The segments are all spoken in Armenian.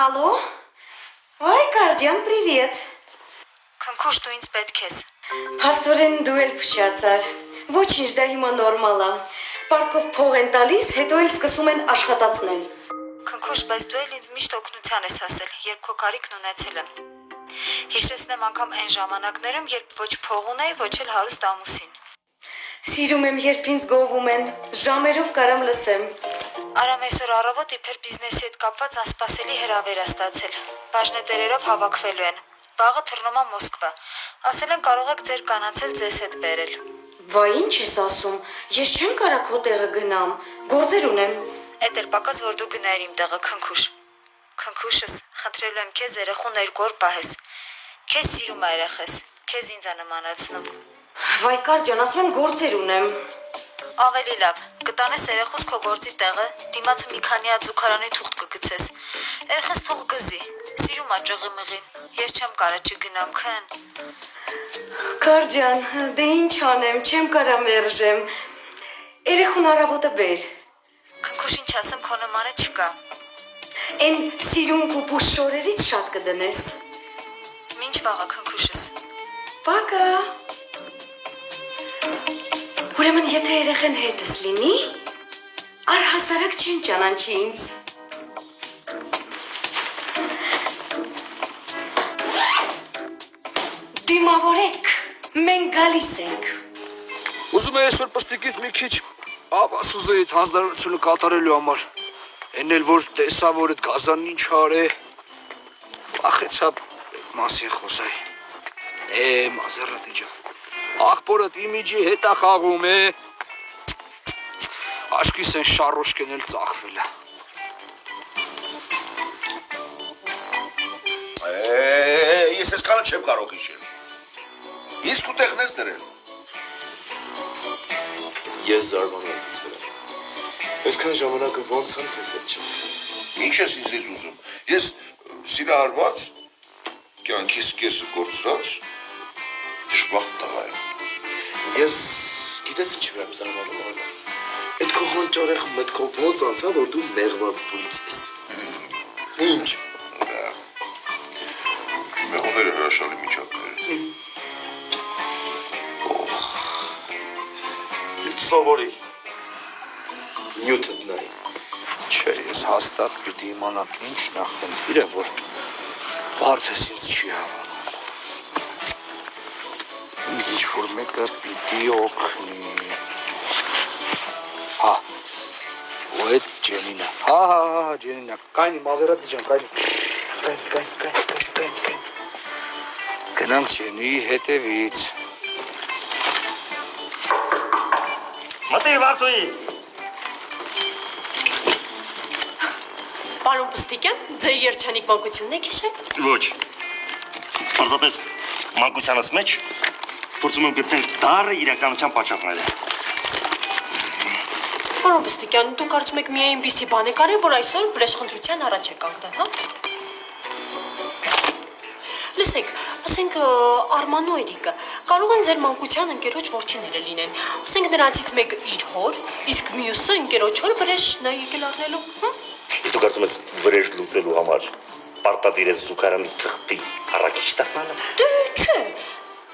Алло? Ой, Կարջան, привет. Քնքուշ դու ինձ պետք ես։ Փաստորեն դու էլ փչացար։ Ոչինչ, դա հիմա նորմալ է։ Պարտքով փող են տալիս, հետո էլ սկսում են աշխատացնել։ Քնքուշ, բայց դու էլ ինձ միշտ օգնության ես ասել, երբ քո կարիքն ունեցել եմ։ Հիշեցնեմ անգամ այն ժամանակներում, երբ ոչ փող ունեի, ոչ էլ հարուստ ամուսին։ Սիրում եմ, երբ ինձ գովում են, ժամերով կարամ լսեմ։ Արամ այսօր առավոտ իբր բիզնեսի հետ կապված անսպասելի հրավեր է ստացել։ Բաժնետերերով հավաքվելու են։ Վաղը թռնում եմ Մոսկվա։ Ասել են կարող եք ձեր կանանցել ձեզ հետ բերել։ Վայ, ինչ ես ասում։ Ես չեմ կարող քո տեղը գնամ։ Գործեր ունեմ։ Էդ էր պակաս, որ դու գնայիր իմ տեղը, Քնքուշ։ Քնքուշս, խնդրելու եմ քեզ երեխուն 2 օր պահես։ Քեզ սիրում է երեխես, քեզ ինձ է նմանացնում։ Վայ, Կարջան, ասում եմ գործեր ունեմ։ Ավելի լավ, կտանես երեխուս քո գործի տեղը, դիմացը մի քանի հատ զուգարանի թուղթ կգցես։ Երեխես թող գզի, սիրում է ճղիմղին, ես չեմ կարա չգնամ, քն։ Կարջան, դե ինչ անեմ, չեմ կարա մերժեմ։ Երեխուն առավոտը բեր։ Քնքուշ, ինչ ասեմ, քո նմանը չկա։ Էն սիրուն պուպուս շորերից շատ կդնես։ Մինչ վաղը, Քնքուշս։ Պակա։ Ուրեմն եթե երեխեն հետս լինի, առհասարակ չեն ճանաչի ինձ։ Դիմավորեք, մենք գալիս ենք։ Ուզում եմ այսօր պստիկից մի քիչ ավաս ուզեի հանձնարարությունը կատարելու համար։ Էն էլ որ տեսա, որ այդ գազանն ինչ արե։ Վախեցա մասին խոսայի։ Մազերատի ջան։ Աղբորդ իմիջի հետ է խաղում է։ Աշկիս են շարոշկեն էլ ծախվել է։ Ես ես կանը չեմ կարող հիշել։ Իսկ ու տեղն ես դրել։ Ես զարմանում եմ ծվել։ Այսքան ժամանակը ոնց եմ քեզ հետ չեմ։ Ինչ ես ինձից ուզում։ Ես սիրահարված, կյանքիս կեսը կորցրած, դժբախտ տղա եմ։ Ես գիտես ինչ եմ զարմանում Արման։ Այդ քո հանճարեղ մտքով ոնց անցա, որ դու մեղվաբույծ ես։ Ինչ։ Մեղուները հրաշալի միջակներ։ Սովորի։ Նյութը նայ։ Չէ, ես հաստատ պիտի իմանամ ինչն է խնդիրը, որ վարդես ինձ չի հավանում։ Ինձ ինչ-որ մեկը պիտի օգնի։ Հա, ու այդ Ջենինա։ Հա, Ջենինա, կայնի, Մազերատի ջան, կայնի։ Գնանք Ջենիի հետևից։ Մտի Վարդուի։ Պարոն Պստիկյան, ձեր երջանիկ մանկությունն եք հիշել։ Ոչ։ Պարզապես մանկությանս մեջ փորձում եմ գտնել դառը իրականության պատճառները։ Պարոն Պստիկյան, դուք կարծում եք մի այնպիսի բան եք արել, որ այսօր վրեժխնդրության առաջ եք կանգնել, հա։ Լսեք, ասենք Արմանու Էրիկը կարող են ձեր մանկության ընկերոջ որդիները լինեն։ Ասենք նրանցից մեկը իր հոր, իսկ մյուսը ընկերոջ հոր վրեժն է եկել առնելու, հա։ Իսկ դու կարծում ես վրեժ լուծելու համար պարտադիր է զուգարանի թղթի առաքիչ դառնալը։ Դե չէ։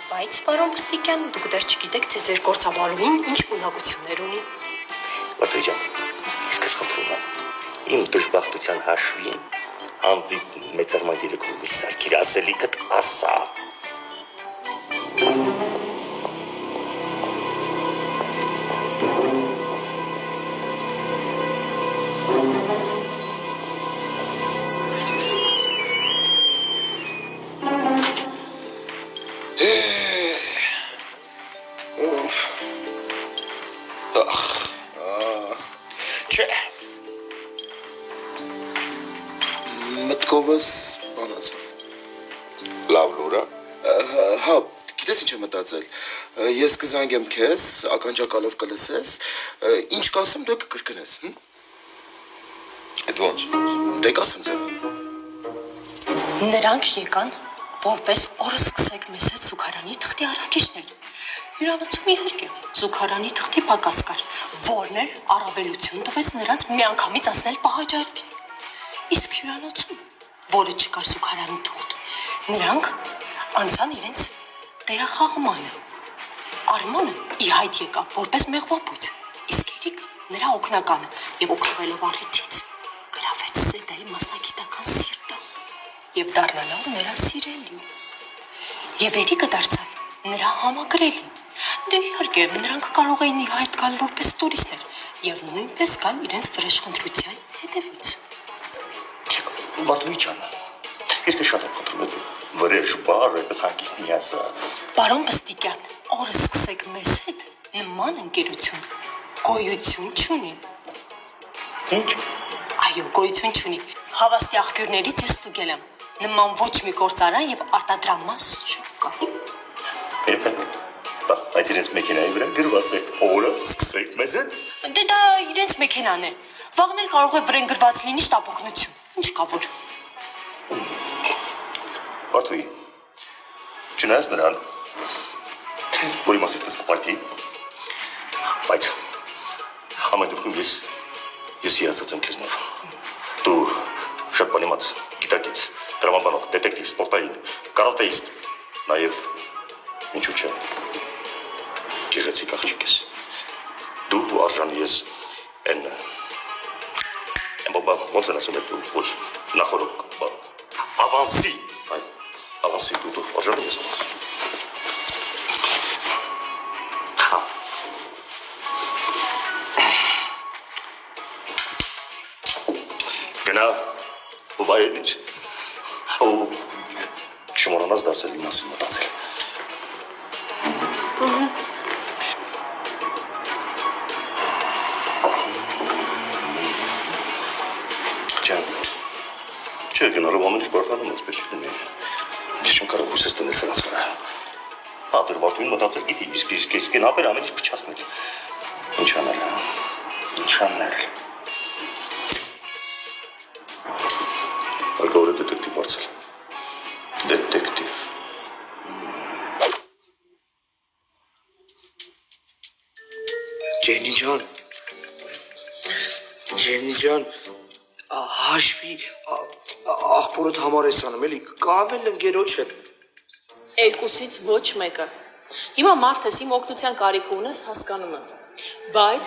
Բայց պարոն Պստիկյան, դուք դեռ չգիտեք, թե ձեր գործավարուհին ինչ ունակություններ ունի։ Վարդուի ջան, ես քեզ խնդրում եմ, իմ դժբախտության հաշվին անձի մեծարման երեկոյում մի սարքիր ասելիքդ ասա։ Չէ։ Մտքովս բանացավ։ Լավ լուրա։ Հա, գիտես ինչ եմ մտածել։ Ես կզանգեմ քեզ, ականջակալով կլսես, ինչ կասեմ դու կկրկնես, հմ։ Այդ ոնց։ Դե կասեմ ձեզ։ Նրանք եկան, որպես օրը սկսեք մեզ հետ զուգարանի թղթի առաքիչներ։ Հյուրանոցում իհարկե զուգարանի թղթի պակաս կար, որն էլ առավելություն տվեց նրանց միանգամից անցնել պահաճարկի։ Իսկ հյուրանոցում որը չկար զուգարանի թուղթ։ Նրանք անցան իրենց դերախաղմանը։ Արմանը ի հայտ եկավ որպես մեղվապույց, իսկ Երիկը նրա օգնականը եւ օգնվելով առիթից գրավեց Սեդայի մասնագիտական սիրտը եւ դառնալով նրա սիրելին։ Եվ Երիկը դարձավ նրա համակրելին։ Դե իհարկե նրանք կարող էին ի հայտ գալ որպես տուրիստներ եւ նույնպես գալ իրենց վրեժխնդրության հետևից։ Մատուի ջան, ես շատ եմ խնդրում եմ վրեժ բառը հանգիստ մի ասա։ Պարոն Բստիկյան, օրը սկսեք մեզ հետ նման ընկերություն գոյություն չունի։ Ինչ։ Այո, գոյություն չունի։ Հավաստի աղբյուրներից ես ստուգել եմ։ Նման ոչ մի գործարան եւ արտադրամաս չկա։ Եթե այդ իրենց մեքենայի վրա գրված է օրը սկսեք մեզ հետ։ Դե դա իրենց մեքենան է։ Վաղն էլ կարող է վրեն գրված լինի շտապօգնություն։ Ինչ կա որ։ Մատուի, չնայած նրան, որի մասից կսկպարքի, բայց ամեն դեպքում ես հիացած եմ քեզնով։ Դու շատ բան իմաց, գիտակից, տրամաբանող, դետեկտիվ, սպորտային, կարատեիստ, նաև ինչու՞ չէ, գեղեցիկ աղջիկ ես։ Դու արժանի ես են բաբա ոնց են ասում դու ոչ նախորդ ավանսի դու արժանի ես ես։ Գնա բայելիչ ու չմոռանաս դասել իմ մասին մտածել։ Չէ, գնալով ամեն ինչ բարտանում այսպես չլինի։ Ես չեմ կարող հույսս տնել սրանց վրա։ Դեր Մատուին մտածել գիտի, իսկ նապեր ամեն ինչ փչացնել։ Ինչ անել, ինչ անել։ Ալկորը դետեկտիվ բարձել։ Դետեկտիվ։ Ջենի ջան, հաշվի աղբորդ համար ես անում, էլի, կամ էլ ընկերոջ հետ։ Երկուսից ոչ մեկը։ Հիմա մարդ ես իմ օգնության կարիք ունես հասկանում եմ, բայց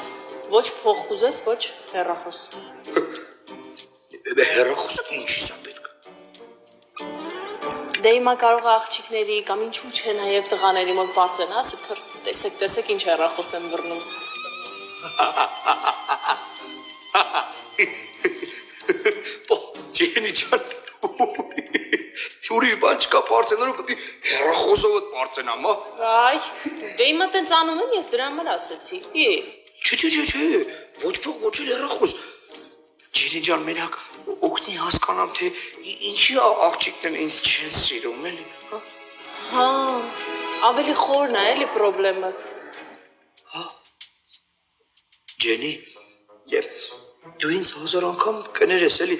ոչ փող կուզես, ոչ հեռախոս։ Հեռախոսը ինչի՞ս է պետք։ Դե հիմա կարող է աղջիկների կամ ինչու՞ չէ նաև տղաների մոտ բարձենաս, տեսեք ինչ հեռախոս եմ բռնում։ Ջենի ջան, ուրիշ բան չկա պարծենալու, պետք է հեռախոսովդ պարծենամ, հա։ Այ, դե հիմա տենց անում եմ, ես դրա համար ասեցի։ Չէ, ոչ փող, ոչ էլ հեռախոս։ Ջենի ջան, մենակ օգնի հասկանամ, թե ինչի աղջիկներն ինձ չեն սիրում, էլի, հա։ Հա, ավելի խորն է, էլի պրոբլեմդ։ Հա։ Ջենի, դու ինձ 1000 անգամ կներես, էլի,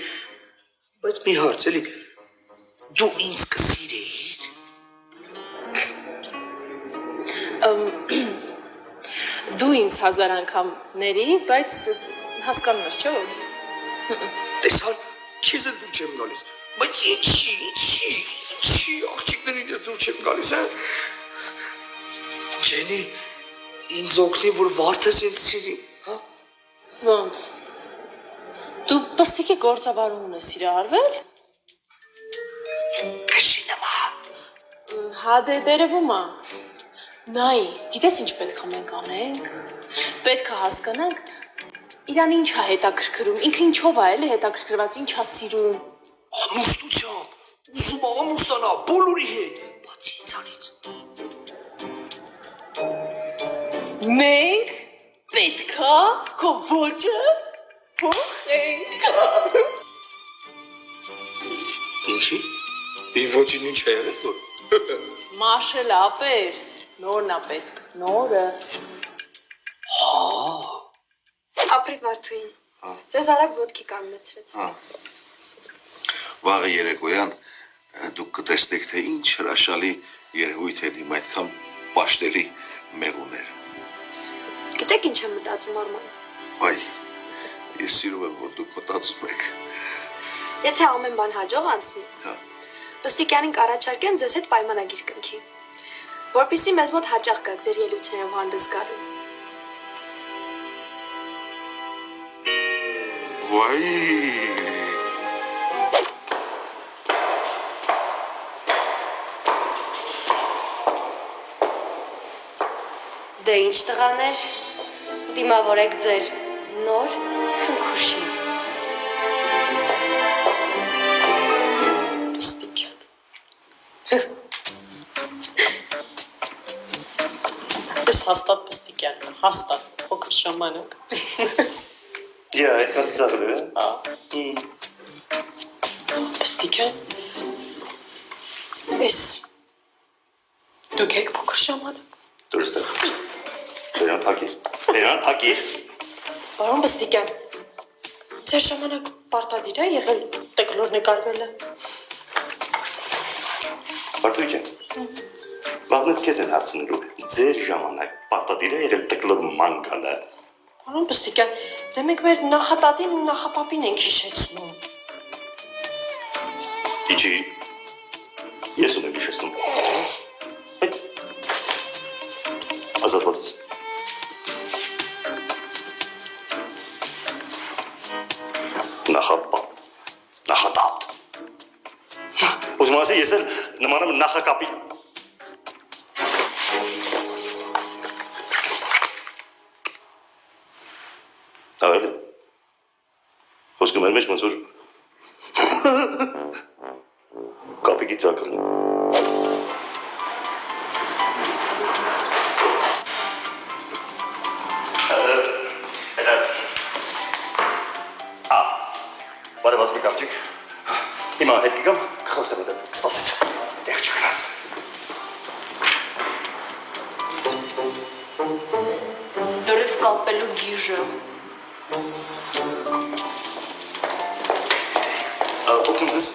բայց մի հարց, էլի, դու ինձ կսիրեիր։ Դու ինձ 1000 անգամ ների, բայց հասկանում ես, չէ՞ որ։ Տեսար, քեզ էլ դուր չեմ գալիս, բայց ինչի աղջիկներին ես դուր չեմ գալիս, հա։ Ջենի, ինձ օգնի, որ վարդես ինձ սիրի, հա։ Ոնց։ Դու պստիկի գործավարում ունես սիրահարվել։ Կշինամա։ Հա դե դերևում է։ Նայ, գիտես ինչ պետք է մենք անենք։ Պետք է հասկանանք իրան ինչ է հետաքրքրում, ինքը ինչով է էլի հետաքրքրված, ինչ է սիրում։ Ամուսնությամբ, ուզում է ամուսնանա բոլորի հետ, բացի ինձանից։ Մենք պետք է քո ոճը փոխենք։ Ինչի՞։ Իմ ոչին ինչ է եղել, որ։ Մաշել ապեր, նորն է պետք, նորը։ Ապրի Վարդուին, ձեզ արագ ոտքի կանգնեցրեց։ Վաղը երեկոյան դուք կտեսնեք, թե ինչ հրաշալի երևույթ են իմ այդքան պաշտելի մեղուներ։ Գիտեք ինչ եմ մտածում Արման։ Այ, ես սիրում եմ, որ դուք մտածում եք։ Եթե ամեն բան հաջող անցնի, Հա։ Պստիկյանին կառաջարկեմ ձեզ հետ պայմանագիր կնքի, որպեսզի մեզ մոտ հաճախ գաք ձեր ելույթներով հանդես գալու։ Վայ։ Դե ինչ տղաներ, դիմավորեք ձեր նոր քնքուշին։ Ես հաստատ Պստիկյանն եմ, հաստատ, փոքր ժամանակ։ Յա, այդ կանցի ծաղրը, Պստիկյան, ես դուք եք փոքր ժամանակ։ դուր ստեղ, բերան թակիր, Պարոն Պստիկյան, ձեր ժամանակ պարտադիր է եղել տկլոր նկարվելը։ Բարդույջ է, վաղնետ կեզ են հարցնելու, ձեր ժամանակ պարտադիր է եղել տկլոր ման գալը։ Պարոն Պստիկյան, դե մենք մեր նախատատին ու նախապապին ենք հիշեցնում։ Իչի, ես ունեմ հիշեցնում։ Ազատված ես։ Նախատատ։ Ուզում ասի, ես էլ նման եմ նախակապի։ Ավելի, խոսքը մեր մեջ ոնց որ կապիկի ծակրն է։ Բարևաս մի կաղջիկ, հիմա հետ կգամ, կխոսեմ հետ կսպասես, դեղ չգրաս։ Լրիվ կապելու գիժը։ Օգնում ձեզ։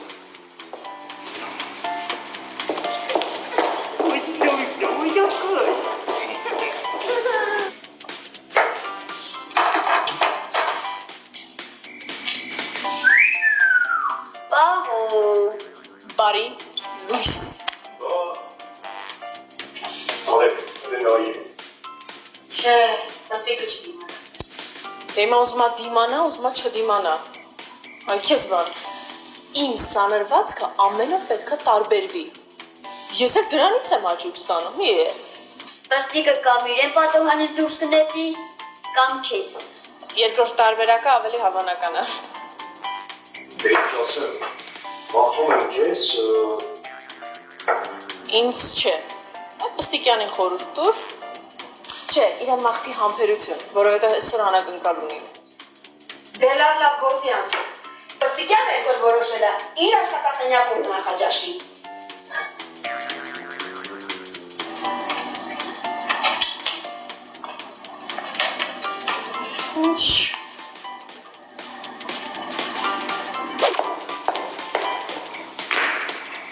Բարի, լույս։ Բարև, դենայի։ Չէ, Պստիկը չդիմանա։ Հիմա ուզում է դիմանա, ուզում է չդիմանա։ Այ քեզ բան, իմ սանրվածքը ամենով պետք է տարբերվի։ Ես էլ դրանից եմ հաճույք ստանում, է։ Պստիկը կամ իրեն պատոհանից դուրս կնետի, կամ քեզ։ Երկրորդ տարբերակը ավելի հավանական է։ Դե ասեմ, վախում եմ քեզ, Ինձ չէ։ Պստիկյանին խորհուրդ տուր։ Չէ, իրեն մաղթի համբերություն, որովհետև այսօր անակնկալ ունի։ Դե լավ գործի անց։ Պստիկյանը այսօր որոշել է իր աշխատասենյակում նախաճաշի։ Ինչ։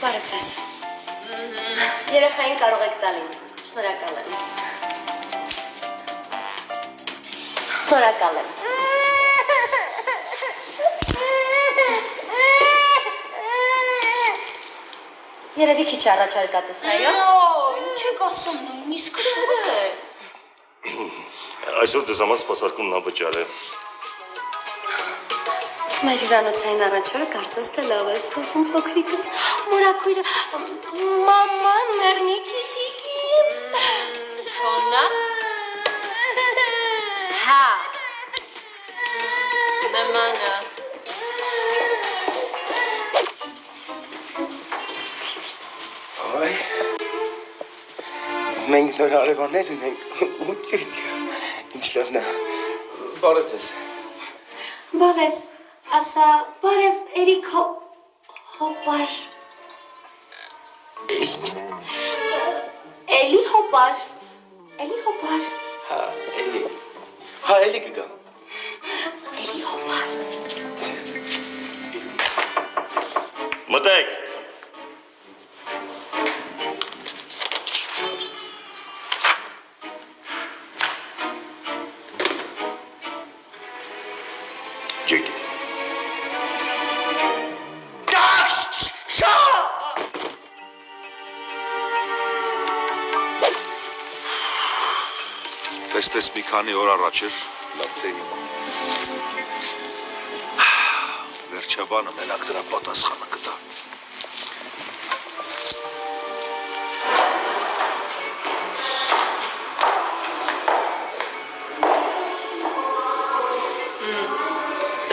Բարև ձեզ։ Երեխային կարող եք տալ ինձ։ Շնորհակալ եմ։ Շնորհակալ եմ։ Երևի քիչ առաջարկածս, այո։ Ինչ եք ասում, նույնիսկ շուտ է։ Այսօր ձեզ համար սպասարկումն անվճար է։ Մեր հյուրանոցային առաջորդը կարծես թե լավ է սկսում փոքրիկս։ Մորակույրը մաման մեռնիկի տիկին։ Հոնա։ Հա։ Նմանա։ այ, մենք նոր արևաններ ունենք, ինչ լավն է, բարև ձեզ։ Բարև, ասա, բարև Էրիկ հոպար։ Էլի հոպար։ Հա, էլի կգամ։ Էլի հոպար։ Մտեք։ Ջեկի։ Ես մի քանի օր առաջ էր, լավ թե հիմա։ Վերջաբանը մենակ դրա պատասխանը կտա։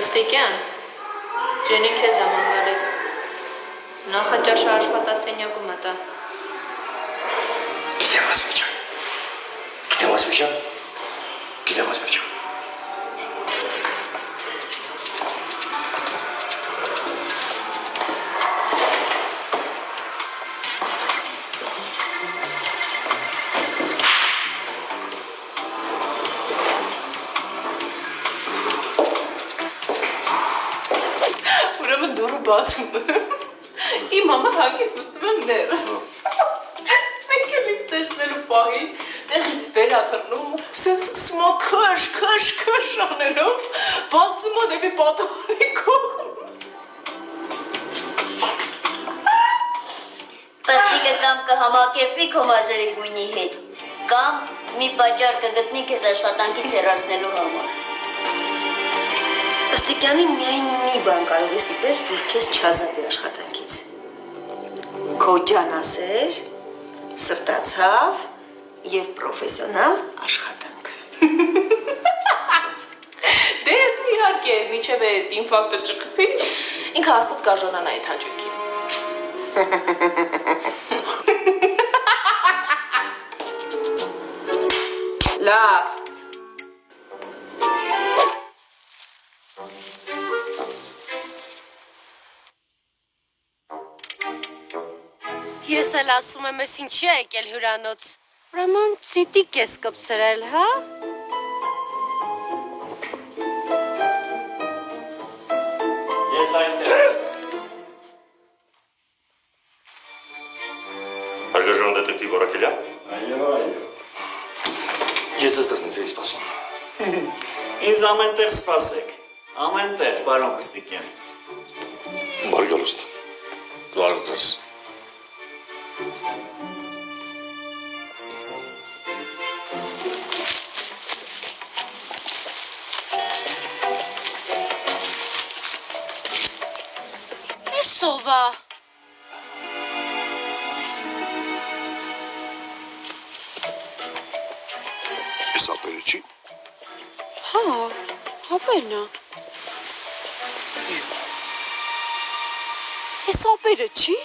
Ստիկյան, Ջենին քեզ ամանվարես, նախաճաշը աշխատասենյակում մտա։ Գիտեմ ասվիճան, գիտեմ ասվիճան։ Ուրեմն դուրը բացում իմ համար հագիստ ուտում եմ ներս մենք էլ ինձ տեսնելու պահին տեղից վերաթռնում սենց սկսում ա քշ անելով բազում ա դեպի պատողանի կողմ Պաստիկը կամ կհամակերպվի քո մազերի գույնի հետ, կամ մի պատճառ կգտնի քեզ աշխատանքից հեռացնելու համար։ Ստիկյանին միայն մի բան կարող է ստիպել, որ քեզ չազատի աշխատանքից։ Քո ջանասեր, սրտացավ եւ պրոֆեսիոնալ աշխատանք։ դե իհարկե միջև այդ ինֆակտոր չխփի ինքը հաստատ կարժանանա այդ հաճույքին Լավ։ Ես էլ ասում եմ, ես ինչի է եկել հյուրանոց։ Ուրեմն ցիտիկ ես կպցրել, հա։ Ես այստեղ։ Հարգարժան դետեկտիվ Օրաքելյան։ Այո։ Ես այստեղ ինձ էի սպասում։ Ինձ ամենտեղ սպասեք։ Ամենտեղ, պարոն Պստիկյան։ Բարգալուստ։ Դու Սովա։ Ես ապերը չի։ Հա, հապերն է։ Ես ապերը չի։